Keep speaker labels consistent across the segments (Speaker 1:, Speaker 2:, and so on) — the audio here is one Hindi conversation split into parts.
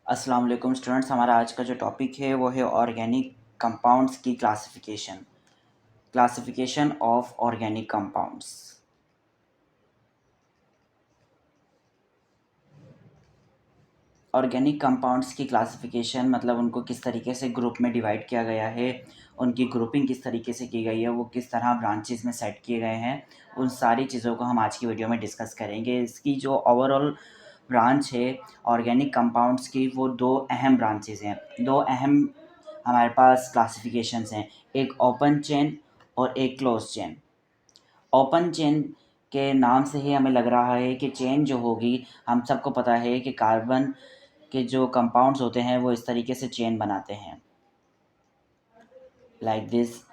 Speaker 1: अस्सलाम वालेकुम स्टूडेंट्स। हमारा आज का जो टॉपिक है वो है ऑर्गेनिक कंपाउंड्स की classification of organic compounds. Organic compounds की क्लासिफिकेशन मतलब उनको किस तरीके से ग्रुप में डिवाइड किया गया है, उनकी ग्रुपिंग किस तरीके से की गई है, वो किस तरह ब्रांचेस में सेट किए गए हैं, उन सारी चीज़ों को हम आज की वीडियो में डिस्कस करेंगे। इसकी जो ओवरऑल ब्रांच है ऑर्गेनिक कंपाउंड्स की, वो दो अहम ब्रांचेस हैं, दो अहम हमारे पास क्लासिफिकेशंस हैं, एक ओपन चेन और एक क्लोज चेन। ओपन चेन के नाम से ही हमें लग रहा है कि चेन जो होगी, हम सबको पता है कि कार्बन के जो कंपाउंड्स होते हैं वो इस तरीके से चेन बनाते हैं, लाइक दिस।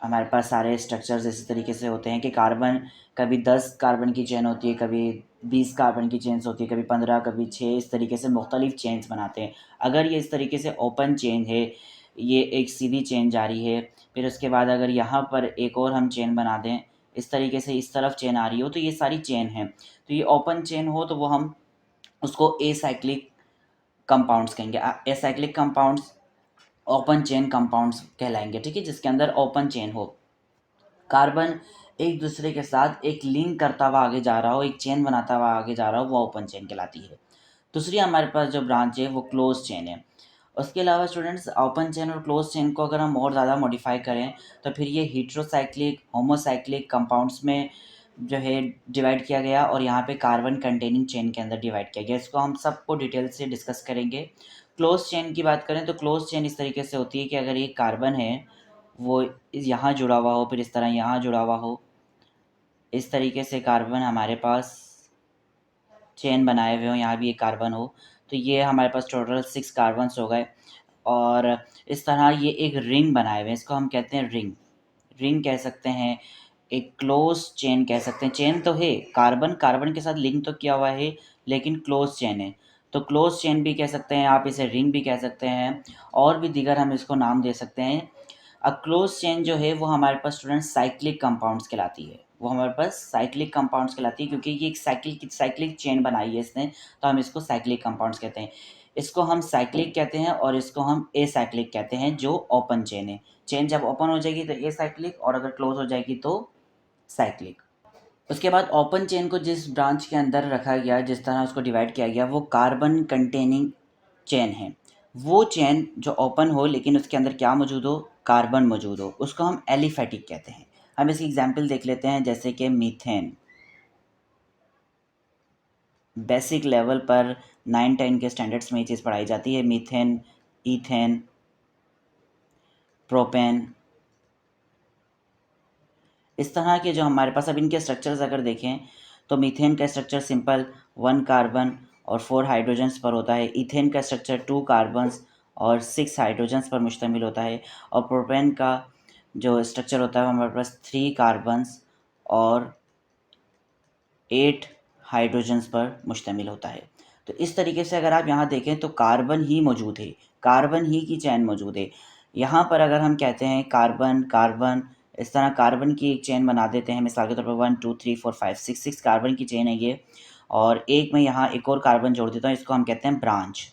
Speaker 1: हमारे पास सारे स्ट्रक्चर्स इसी तरीके से होते हैं कि कार्बन, कभी 10 कार्बन की चेन होती है, कभी 20 कार्बन की चेन्स होती है, कभी 15, कभी 6, इस तरीके से मुख्तलिफ चेन्स बनाते हैं। अगर ये इस तरीके से ओपन चेन है, ये एक सीधी चेन जारी है, फिर उसके बाद अगर यहाँ पर एक और हम चेन बना दें, इस तरीके से इस तरफ चेन आ रही हो, तो ये सारी चेन है। तो ये ओपन चेन हो तो वो हम उसको एसाइक्लिक कंपाउंड्स कहेंगे। Acyclic compounds open chain compounds कहलाएंगे, ठीक है, जिसके अंदर ओपन चेन हो, कार्बन एक दूसरे के साथ एक लिंक करता हुआ आगे जा रहा हो, एक चेन बनाता हुआ आगे जा रहा हो, वो ओपन चेन कहलाती है। दूसरी हमारे पास जो ब्रांच है वो क्लोज चेन है। उसके अलावा स्टूडेंट्स, ओपन चेन और क्लोज चेन को अगर हम और ज़्यादा मॉडिफाई करें तो फिर ये हीट्रोसाइक्लिक होमोसाइक्लिक कंपाउंड्स में जो है डिवाइड किया गया, और यहाँ पे कार्बन कंटेनिंग चेन के अंदर डिवाइड किया गया। इसको हम सबको डिटेल से डिस्कस करेंगे। क्लोज चेन की बात करें तो क्लोज चेन इस तरीके से होती है कि अगर ये कार्बन है, वो यहाँ जुड़ा हुआ हो, फिर इस तरह यहाँ जुड़ा हुआ हो, इस तरीके से कार्बन हमारे पास चेन बनाए हुए हो, यहाँ भी एक कार्बन हो, तो ये हमारे पास टोटल 6 कार्बन्स हो गए। और इस तरह ये एक रिंग बनाए हुए हैं, इसको हम कहते हैं रिंग। रिंग कह सकते हैं, एक क्लोज चेन कह सकते हैं। चेन तो है, कार्बन कार्बन के साथ लिंक तो किया हुआ है, लेकिन क्लोज चेन है, तो क्लोज चेन भी कह सकते हैं, आप इसे रिंग भी कह सकते हैं, और भी दीगर हम इसको नाम दे सकते हैं। क्लोज चेन जो है वो हमारे पास स्टूडेंट साइक्लिक कंपाउंड्स कहलाती है। वो हमारे पास साइक्लिक कंपाउंड्स कहलाती है क्योंकि ये एक साइक्लिक चेन बनाई है इसने, तो हम इसको साइक्लिक कंपाउंड्स कहते हैं। इसको हम साइक्लिक कहते हैं और इसको हम एसाइक्लिक कहते हैं, जो ओपन चेन है। चेन जब ओपन हो जाएगी तो एसाइक्लिक, और अगर क्लोज हो जाएगी तो साइक्लिक। उसके बाद ओपन चेन को जिस ब्रांच के अंदर रखा गया, जिस तरह उसको डिवाइड किया गया, वो कार्बन कंटेनिंग चेन है। वो चेन जो ओपन हो लेकिन उसके अंदर क्या मौजूद हो, कार्बन मौजूद हो, उसको हम एलिफेटिक कहते हैं। हम इसकी एग्जांपल देख लेते हैं, जैसे कि मीथेन। बेसिक लेवल पर 9-10 के स्टैंडर्ड्स में ये चीज़ पढ़ाई जाती है। मीथेन, ईथेन, प्रोपेन, इस तरह के जो हमारे पास, अब इनके स्ट्रक्चर्स अगर देखें तो मीथेन का स्ट्रक्चर सिंपल 1 कार्बन और 4 हाइड्रोजन्स पर होता है। ईथेन का स्ट्रक्चर 2 कार्बन्स और 6 हाइड्रोजन्स पर मुश्तमिल होता है। और प्रोपेन का जो स्ट्रक्चर होता है वो हमारे पास 3 कार्बन्स और 8 हाइड्रोजन्स पर मुश्तमिल होता है। तो इस तरीके से अगर आप यहाँ देखें तो कार्बन ही मौजूद है, कार्बन ही की चैन मौजूद है। यहाँ पर अगर हम कहते हैं कार्बन कार्बन, इस तरह कार्बन की एक चेन बना देते हैं, मिसाल के तौर पर 1 2 3 4 5 6 कार्बन की चेन है ये, और एक में यहाँ एक और कार्बन जोड़ देता हूँ, इसको हम कहते हैं ब्रांच।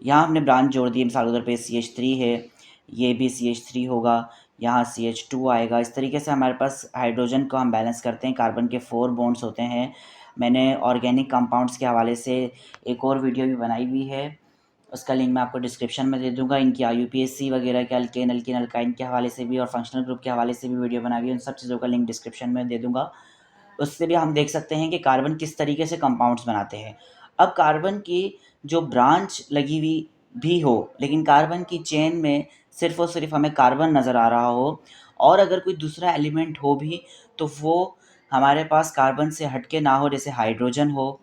Speaker 1: यहाँ हमने ब्रांच जोड़ दी, मिसाल के तौर पर CH3 है, ये भी CH3 होगा, यहाँ CH2 आएगा। इस तरीके से हमारे पास हाइड्रोजन को हम बैलेंस करते हैं। कार्बन के 4 बॉन्ड्स होते हैं। मैंने ऑर्गेनिक कंपाउंड्स के हवाले से एक और वीडियो भी बनाई हुई है, उसका लिंक मैं आपको डिस्क्रिप्शन में दे दूँगा। इनकी IUPAC वगैरह के अल्केन अल्कीन अल्काइन के हवाले से भी और फंक्शनल ग्रुप के हवाले से भी वीडियो बनाई हुई है, उन सब चीज़ों का लिंक डिस्क्रिप्शन में दे दूँगा। उससे भी हम देख सकते हैं कि कार्बन किस तरीके से कंपाउंड्स बनाते हैं। अब कार्बन की जो ब्रांच लगी हुई भी हो, लेकिन कार्बन की चेन में सिर्फ़ और सिर्फ़ हमें कार्बन नज़र आ रहा हो, और अगर कोई दूसरा एलिमेंट हो भी तो वो हमारे पास कार्बन से हट के ना हो, जैसे हाइड्रोजन हो,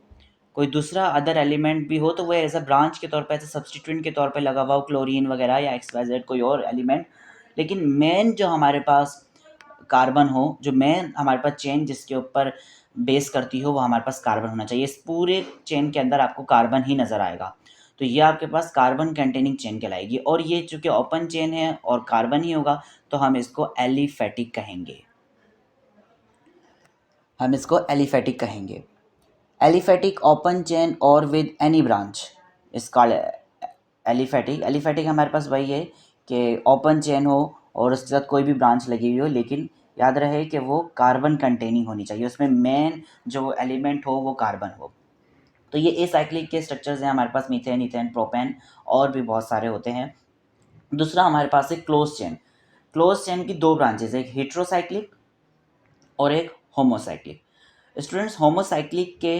Speaker 1: कोई दूसरा अदर एलिमेंट भी हो, तो वो एज़ अ ब्रांच के तौर पे, एज़ अ सब्स्टिट्यूएंट के तौर पे लगा हुआ हो, क्लोरीन वगैरह या XYZ कोई और एलिमेंट। लेकिन मेन जो हमारे पास कार्बन हो, जो मेन हमारे पास चेन जिसके ऊपर बेस करती हो, वो हमारे पास कार्बन होना चाहिए। इस पूरे चेन के अंदर आपको कार्बन ही नज़र आएगा, तो ये आपके पास कार्बन कंटेनिंग चेन कहलाएगी। और ये चूँकि ओपन चेन है और कार्बन ही होगा, तो हम इसको एलिफेटिक कहेंगे। एलिफेटिक ओपन चेन और विद एनी ब्रांच इस कॉल्ड एलिफेटिक। एलिफेटिक हमारे पास वही है कि ओपन चेन हो और उसके साथ कोई भी ब्रांच लगी हुई हो, लेकिन याद रहे कि वो कार्बन कंटेनिंग होनी चाहिए, उसमें मेन जो एलिमेंट हो वो कार्बन हो। तो ये एसाइक्लिक के स्ट्रक्चर्स हैं हमारे पास, मीथेन, इथेन, प्रोपेन और भी बहुत सारे होते हैं। दूसरा हमारे पास है क्लोज चेन। क्लोज चेन की दो ब्रांचेज है, एक हेट्रोसाइक्लिक और एक होमोसाइक्लिक। स्टूडेंट्स, होमोसाइक्लिक के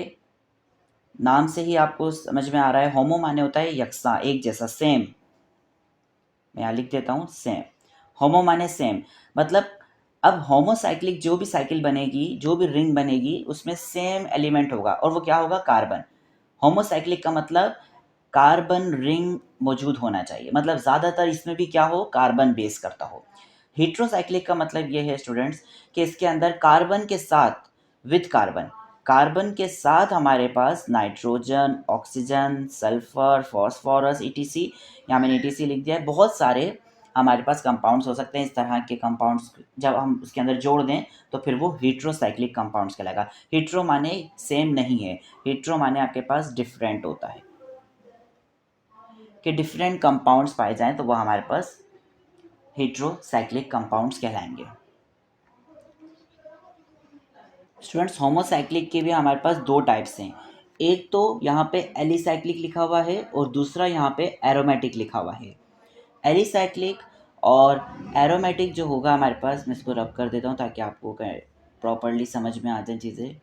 Speaker 1: नाम से ही आपको समझ में आ रहा है, होमो माने होता है यकसा, एक जैसा, सेम। मैं यहाँ लिख देता हूँ सेम। होमो माने सेम, मतलब अब होमोसाइक्लिक जो भी साइकिल बनेगी, जो भी रिंग बनेगी, उसमें सेम एलिमेंट होगा और वो क्या होगा, कार्बन। होमोसाइक्लिक का मतलब कार्बन रिंग मौजूद होना चाहिए, मतलब ज़्यादातर इसमें भी क्या हो, कार्बन बेस करता हो। हेट्रोसाइक्लिक का मतलब ये है स्टूडेंट्स कि इसके अंदर कार्बन के साथ, विद कार्बन, कार्बन के साथ हमारे पास nitrogen, oxygen, sulphur, phosphorus, E T C, यहाँ मैंने ईटीसी लिख दिया है, बहुत सारे हमारे पास कंपाउंड्स हो सकते हैं। इस तरह के कंपाउंड्स जब हम उसके अंदर जोड़ दें तो फिर वो हेट्रोसाइक्लिक कंपाउंड्स कहलाएगा। हेट्रो माने सेम नहीं है, हेट्रो माने आपके पास डिफरेंट होता है, कि डिफरेंट कंपाउंड्स पाए जाएं तो वो हमारे पास हेट्रोसाइक्लिक कंपाउंड्स कहलाएंगे। स्टूडेंट्स, होमोसाइक्लिक के भी हमारे पास दो टाइप्स हैं, एक तो यहाँ पे एलिसाइक्लिक लिखा हुआ है और दूसरा यहाँ पे एरोमेटिक लिखा हुआ है। एलिसाइक्लिक और एरोमेटिक जो होगा हमारे पास, मैं इसको रब कर देता हूँ ताकि आपको प्रॉपरली समझ में आ जाए चीज़ें।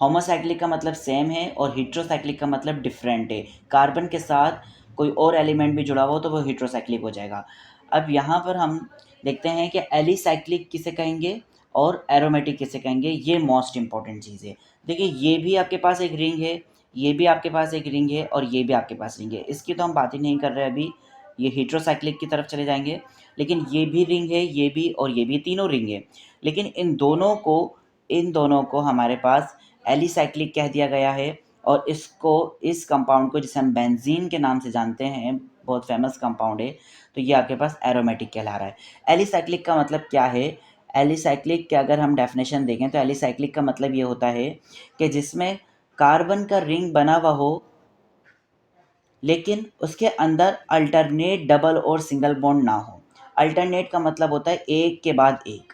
Speaker 1: होमोसाइक्लिक का मतलब सेम है और हेट्रोसाइक्लिक का मतलब डिफरेंट है, कार्बन के साथ कोई और एलिमेंट भी जुड़ा हो तो वो हेट्रोसाइक्लिक हो जाएगा। अब यहाँ पर हम देखते हैं कि एलिसाइक्लिक किसे कहेंगे और एरोमेटिक किसे कहेंगे, ये मोस्ट इंपॉर्टेंट चीज़ है। देखिए, ये भी आपके पास एक रिंग है, ये भी आपके पास एक रिंग है और ये भी आपके पास रिंग है, इसकी तो हम बात ही नहीं कर रहे अभी, ये हेट्रोसाइक्लिक की तरफ चले जाएंगे। लेकिन ये भी रिंग है, ये भी और ये भी, तीनों रिंग है, लेकिन इन दोनों को हमारे पास एलिसाइक्लिक कह दिया गया है। और इस कंपाउंड को जिसे हम बेंजीन के नाम से जानते हैं, बहुत फेमस कंपाउंड है, तो ये आपके पास एरोमेटिक कहला रहा है। एलिसाइक्लिक का मतलब क्या है, एलिसाइक्लिक के अगर हम डेफिनेशन देखें तो एलिसाइक्लिक का मतलब ये होता है कि जिसमें कार्बन का रिंग बना हुआ हो लेकिन उसके अंदर अल्टरनेट डबल और सिंगल बॉन्ड ना हो। अल्टरनेट का मतलब होता है एक के बाद एक,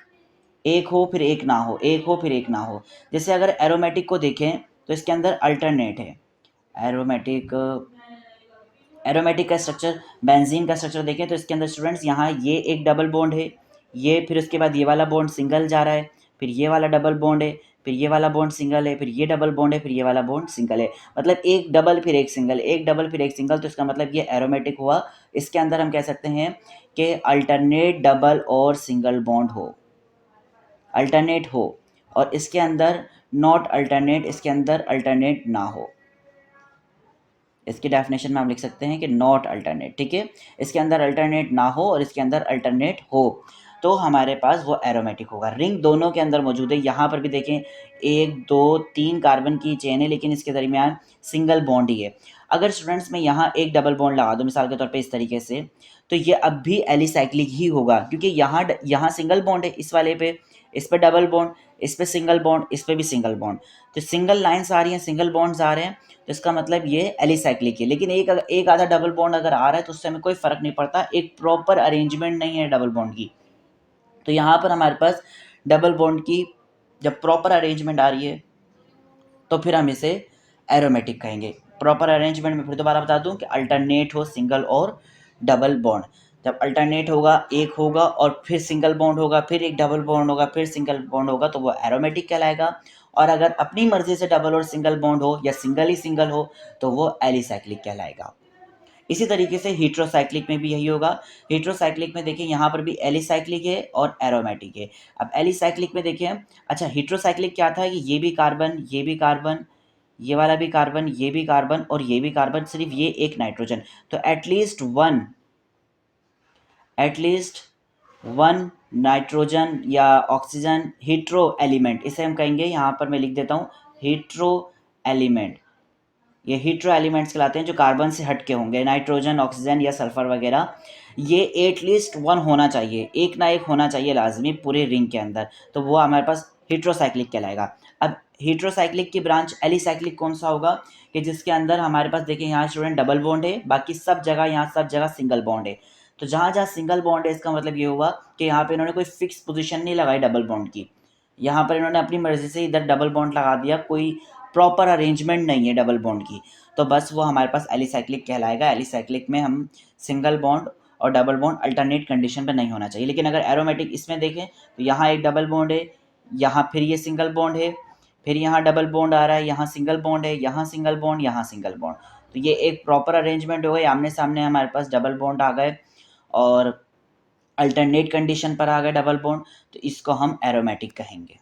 Speaker 1: एक हो फिर एक ना हो, एक हो फिर एक ना हो। जैसे अगर एरोमेटिक को देखें तो इसके अंदर अल्टरनेट है। एरोमेटिक एरोमेटिक का स्ट्रक्चर, बेंजीन का स्ट्रक्चर देखें तो इसके अंदर स्टूडेंट्स यहाँ ये एक डबल बॉन्ड है, ये फिर उसके बाद ये वाला बॉन्ड सिंगल जा रहा है, फिर ये वाला डबल बॉन्ड है, फिर ये वाला बॉन्ड सिंगल है, फिर ये डबल बॉन्ड है, फिर ये वाला बॉन्ड सिंगल है, मतलब एक डबल फिर एक सिंगल, एक डबल फिर एक सिंगल। तो इसका मतलब ये एरोमेटिक हुआ। इसके अंदर हम कह सकते हैं कि अल्टरनेट डबल और सिंगल बॉन्ड हो, अल्टरनेट हो, और इसके अंदर नॉट अल्टरनेट, इसके अंदर अल्टरनेट ना हो। इसकी डेफिनेशन में हम लिख सकते हैं कि नॉट अल्टरनेट, ठीक है, इसके अंदर अल्टरनेट ना हो और इसके अंदर अल्टरनेट हो, तो हमारे पास वो एरोमेटिक होगा। रिंग दोनों के अंदर मौजूद है, यहाँ पर भी देखें 1 2 3 कार्बन की चेन है लेकिन इसके दरमियान सिंगल बॉन्ड ही है। अगर स्टूडेंट्स मैं यहाँ एक डबल बॉन्ड लगा दूँ मिसाल के तौर पे इस तरीके से, तो ये अब भी एलिसाइक्लिक ही होगा, क्योंकि यहाँ सिंगल बॉन्ड है इस वाले पे, इस पे डबल बॉन्ड, इस पे सिंगल बॉन्ड, इस पे भी सिंगल बॉन्ड, तो सिंगल लाइन्स आ रही हैं, सिंगल बॉन्ड्स आ रहे हैं, तो इसका मतलब ये एलिसाइक्लिक है। लेकिन एक आधा डबल बॉन्ड अगर आ रहा है तो उससे हमें कोई फ़र्क नहीं पड़ता, एक प्रॉपर अरेंजमेंट नहीं है डबल बॉन्ड की। तो यहाँ पर हमारे पास डबल बॉन्ड की जब प्रॉपर अरेंजमेंट आ रही है तो फिर हम इसे एरोमेटिक कहेंगे। प्रॉपर अरेंजमेंट में फिर दोबारा बता दूं कि अल्टरनेट हो सिंगल और डबल बॉन्ड। जब अल्टरनेट होगा, एक होगा और फिर सिंगल बॉन्ड होगा, फिर एक डबल बॉन्ड होगा, फिर सिंगल बॉन्ड होगा, तो वो एरोमेटिक कहलाएगा। और अगर अपनी मर्जी से डबल और सिंगल बॉन्ड हो या सिंगल ही सिंगल हो तो वो एलिसाइक्लिक कहलाएगा। इसी तरीके से हेट्रोसाइक्लिक में भी यही होगा। हेट्रोसाइक्लिक में देखिए यहाँ पर भी एलिसाइक्लिक है और एरोमेटिक है। अब एलिसाइक्लिक में देखिए, अच्छा हेट्रोसाइक्लिक क्या था कि ये भी कार्बन, ये भी कार्बन, ये वाला भी कार्बन, ये भी कार्बन और ये भी कार्बन, सिर्फ ये एक नाइट्रोजन, तो एटलीस्ट वन नाइट्रोजन या ऑक्सीजन हेट्रो एलिमेंट, इसे हम कहेंगे, यहाँ पर मैं लिख देता हूँ हेट्रो एलिमेंट। ये हीट्रो एलिमेंट्स कहलाते हैं जो कार्बन से हट के होंगे, नाइट्रोजन, ऑक्सीजन या सल्फर वगैरह। ये एटलीस्ट वन होना चाहिए, एक ना एक होना चाहिए लाजमी पूरे रिंग के अंदर, तो वो हमारे पास हेट्रोसाइक्लिक कहलाएगा। अब हेट्रोसाइक्लिक की ब्रांच एलिसाइक्लिक कौन सा होगा कि जिसके अंदर हमारे पास देखिए यहाँ स्टूडेंट डबल बॉन्ड है, बाकी सब जगह यहाँ सब जगह सिंगल बॉन्ड है। तो जहाँ जहाँ सिंगल बॉन्ड है इसका मतलब ये हुआ कि यहाँ पे इन्होंने कोई फिक्स पोजीशन नहीं लगाई डबल बॉन्ड की, यहाँ पर इन्होंने अपनी मर्जी से इधर डबल बॉन्ड लगा दिया, कोई प्रॉपर अरेंजमेंट नहीं है डबल बॉन्ड की, तो बस वो हमारे पास एलिसाइक्लिक कहलाएगा। एलिसाइक्लिक में हम सिंगल बॉन्ड और डबल बॉन्ड अल्टरनेट कंडीशन पर नहीं होना चाहिए। लेकिन अगर एरोमेटिक इसमें देखें तो यहाँ एक डबल बॉन्ड है, यहाँ फिर ये सिंगल बॉन्ड है, फिर यहाँ डबल बॉन्ड आ रहा है, यहाँ सिंगल बॉन्ड है, यहाँ सिंगल बॉन्ड, यहाँ सिंगल बॉन्ड, तो ये एक प्रॉपर अरेंजमेंट हो गई। आमने सामने हमारे पास डबल बॉन्ड आ गए और अल्टरनेट कंडीशन पर आ गए डबल बॉन्ड, तो इसको हम एरोमेटिक कहेंगे।